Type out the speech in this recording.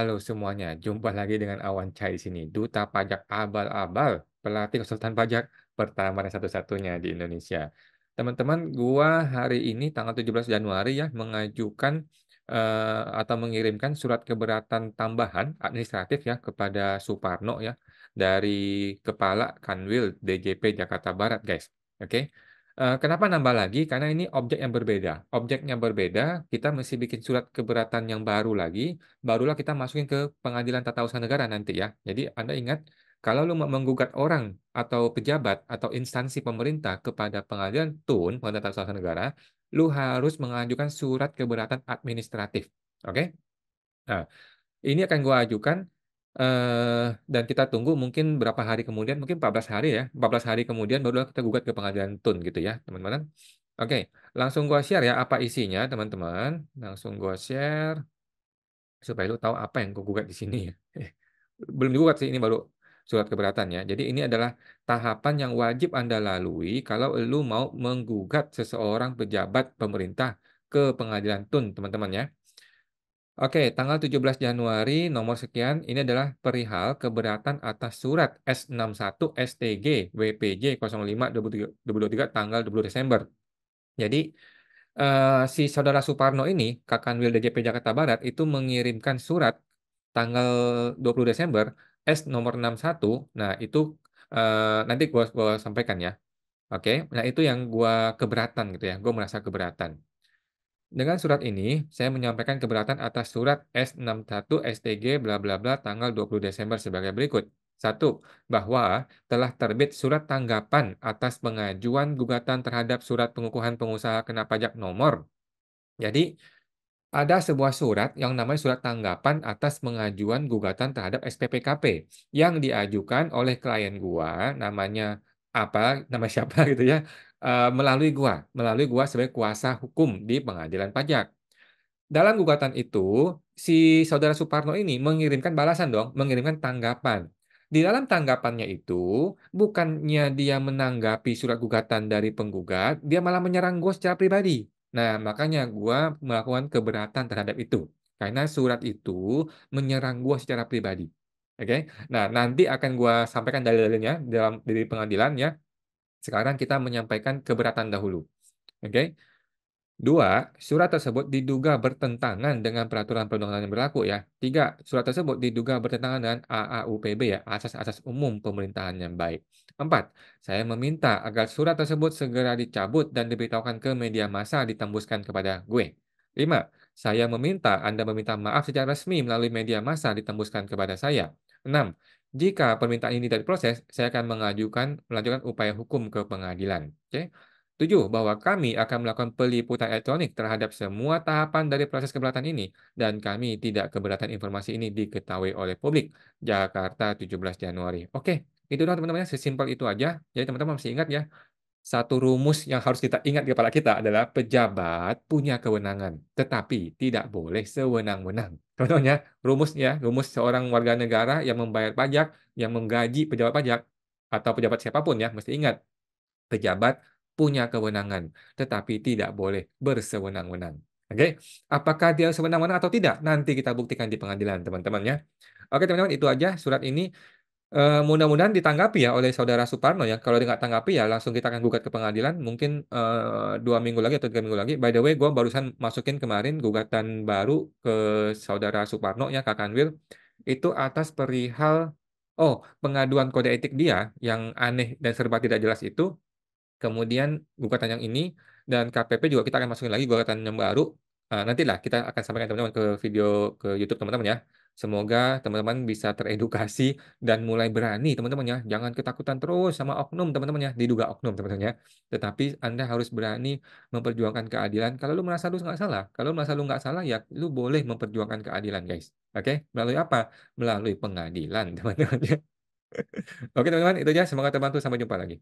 Halo semuanya, jumpa lagi dengan Awan Chai di sini, duta pajak abal-abal, pelatih konsultan pajak pertama dan satu-satunya di Indonesia. Teman-teman, gua hari ini tanggal 17 Januari ya mengajukan atau mengirimkan surat keberatan tambahan administratif ya kepada Suparno ya dari Kepala Kanwil DJP Jakarta Barat, guys. Oke. Kenapa nambah lagi? Karena ini objek yang berbeda. Objeknya berbeda, kita mesti bikin surat keberatan yang baru lagi, barulah kita masukin ke pengadilan tata usaha negara nanti ya. Jadi Anda ingat, kalau lu mau menggugat orang atau pejabat atau instansi pemerintah kepada pengadilan TUN, pengadilan tata usaha negara, lu harus mengajukan surat keberatan administratif. Oke? Nah, ini akan gua ajukan dan kita tunggu mungkin berapa hari kemudian, mungkin 14 hari ya. 14 hari kemudian barulah kita gugat ke pengadilan TUN gitu ya, teman-teman. Oke, langsung gua share ya apa isinya, teman-teman. Langsung gua share supaya lu tahu apa yang gue gugat di sini ya. Belum digugat sih, ini baru surat keberatan ya. Jadi ini adalah tahapan yang wajib Anda lalui kalau lu mau menggugat seseorang pejabat pemerintah ke pengadilan TUN, teman-teman ya. Oke, tanggal 17 Januari nomor sekian, ini adalah perihal keberatan atas surat S61 STG WPJ 05 2023 tanggal 20 Desember. Jadi si saudara Suparno ini, Kakanwil DJP Jakarta Barat, itu mengirimkan surat tanggal 20 Desember S nomor 61. Nah, itu nanti gua sampaikan ya. Oke. Nah, itu yang gua keberatan gitu ya. Gua merasa keberatan. Dengan surat ini, saya menyampaikan keberatan atas surat S61 STG bla bla bla tanggal 20 Desember sebagai berikut. 1. Bahwa telah terbit surat tanggapan atas pengajuan gugatan terhadap surat pengukuhan pengusaha kena pajak nomor. Jadi, ada sebuah surat yang namanya surat tanggapan atas pengajuan gugatan terhadap SPPKP yang diajukan oleh klien gua, namanya apa, nama siapa gitu ya, melalui gua sebagai kuasa hukum di pengadilan pajak. Dalam gugatan itu, si saudara Suparno ini mengirimkan balasan dong, mengirimkan tanggapan. Di dalam tanggapannya itu, bukannya dia menanggapi surat gugatan dari penggugat, dia malah menyerang gue secara pribadi. Nah, makanya gue melakukan keberatan terhadap itu. Karena surat itu menyerang gue secara pribadi. Oke. Nah, nanti akan gue sampaikan dalil-dalilnya dalam di pengadilan ya. Sekarang kita menyampaikan keberatan dahulu. Oke. 2. Surat tersebut diduga bertentangan dengan peraturan perundang-undangan yang berlaku ya. 3. Surat tersebut diduga bertentangan dengan AAUPB ya, asas-asas umum pemerintahan yang baik. 4. Saya meminta agar surat tersebut segera dicabut dan diberitahukan ke media massa ditembuskan kepada gue. 5. Saya meminta Anda meminta maaf secara resmi melalui media massa ditembuskan kepada saya. 6. Jika permintaan ini tidak diproses, saya akan melanjutkan upaya hukum ke pengadilan. Oke? 7. Bahwa kami akan melakukan peliputan elektronik terhadap semua tahapan dari proses keberatan ini dan kami tidak keberatan informasi ini diketahui oleh publik. Jakarta 17 Januari. Oke, itu dong teman-teman ya, sesimpel itu aja. Jadi teman-teman masih ingat ya, satu rumus yang harus kita ingat di kepala kita adalah pejabat punya kewenangan, tetapi tidak boleh sewenang-wenang. Teman-teman ya, rumus seorang warga negara yang membayar pajak, yang menggaji pejabat pajak, atau pejabat siapapun ya, mesti ingat, pejabat punya kewenangan, tetapi tidak boleh bersewenang-wenang. Oke, apakah dia sewenang-wenang atau tidak? Nanti kita buktikan di pengadilan, teman-teman ya. Oke, teman-teman, itu aja surat ini. Mudah-mudahan ditanggapi ya oleh saudara Suparno ya. Kalau dia nggak tanggapi ya langsung kita akan gugat ke pengadilan. Mungkin 2 minggu lagi atau 3 minggu lagi. By the way, gue barusan masukin kemarin gugatan baru ke saudara Suparno ya, Kak Kanwil. Itu atas perihal pengaduan kode etik dia yang aneh dan serba tidak jelas itu. Kemudian gugatan yang ini dan KPP juga kita akan masukin lagi gugatan yang baru. Nantilah kita akan sampaikan teman-teman ke video ke YouTube teman-teman ya. Semoga teman-teman bisa teredukasi dan mulai berani teman-teman ya. Jangan ketakutan terus sama oknum teman-teman ya. Diduga oknum teman-teman ya. Tetapi Anda harus berani memperjuangkan keadilan. Kalau lu merasa lu nggak salah, kalau lu merasa lu nggak salah ya lu boleh memperjuangkan keadilan guys. Oke? Melalui apa? Melalui pengadilan teman-teman ya. Oke teman-teman, itu aja. Semoga terbantu. Sampai jumpa lagi.